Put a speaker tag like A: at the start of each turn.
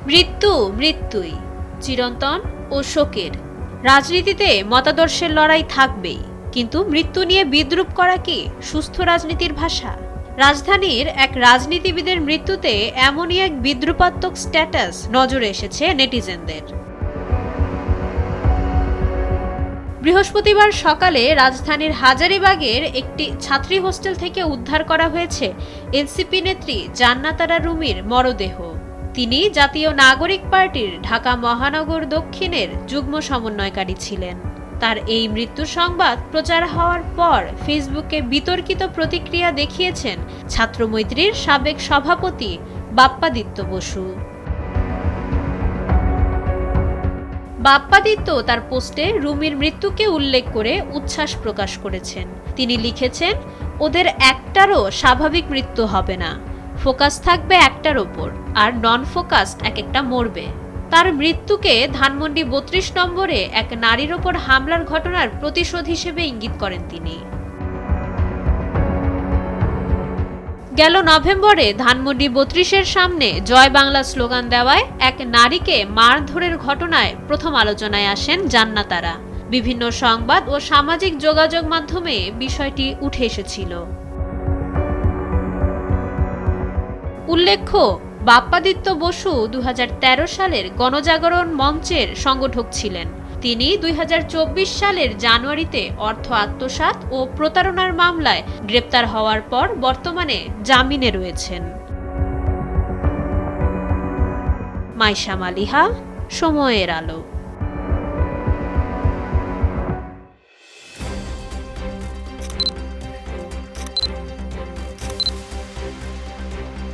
A: মৃত্যু মৃত্যুই, চিরন্তন ও শোকের। রাজনীতিতে মতাদর্শের লড়াই থাকবেই, কিন্তু মৃত্যু নিয়ে বিদ্রূপ করা কি সুস্থ রাজনীতির ভাষা? রাজধানীর এক রাজনীতিবিদের মৃত্যুতে এমনই এক বিদ্রূপাত্মক স্ট্যাটাস নজরে এসেছে নেটিজেনদের। বৃহস্পতিবার সকালে রাজধানীর হাজারীবাগের একটি ছাত্রী হোস্টেল থেকে উদ্ধার করা হয়েছে এনসিপি নেত্রী জান্নাত আরা রুমির মরদেহ। তিনি জাতীয় নাগরিক পার্টির ঢাকা মহানগর দক্ষিণের যুগ্ম সমন্বয়কারী ছিলেন। তার এই মৃত্যু সংবাদ প্রচার হওয়ার পর ফেসবুকে বিতর্কিত প্রতিক্রিয়া দেখিয়েছেন ছাত্রমৈত্রীর সাবেক সভাপতি বাপ্পাদিত্য বসু। বাপ্পাদিত্য তার পোস্টে রুমির মৃত্যুকে উল্লেখ করে উচ্ছ্বাস প্রকাশ করেছেন। তিনি লিখেছেন, ওদের একটারও স্বাভাবিক মৃত্যু হবে না, ফোকাস থাকবে একটার ওপর, আর নন ফোকাসড এক একটা মরবে। তার মৃত্যুকে ধানমন্ডি ৩২ নম্বরে এক নারীর ওপর হামলার ঘটনার প্রতিশোধ হিসেবে ইঙ্গিত করেন তিনি। গেল নভেম্বরে ধানমন্ডি ৩২-এর সামনে জয় বাংলা স্লোগান দেওয়ায় এক নারীকে মারধরের ঘটনায় প্রথম আলোচনায় আসেন জান্নাত আরা। বিভিন্ন সংবাদ ও সামাজিক যোগাযোগ মাধ্যমে বিষয়টি উঠে এসেছিল। উল্লেখ্য, বাপ্পাদিত্য বসু ২০১৩ সালের গণজাগরণ মঞ্চের সংগঠক ছিলেন। তিনি ২০২৪ সালের জানুয়ারিতে অর্থ আত্মসাৎ ও প্রতারণার মামলায় গ্রেপ্তার হওয়ার পর বর্তমানে জামিনে রয়েছেন। মাইশা মালিহা, সময়ের আলো।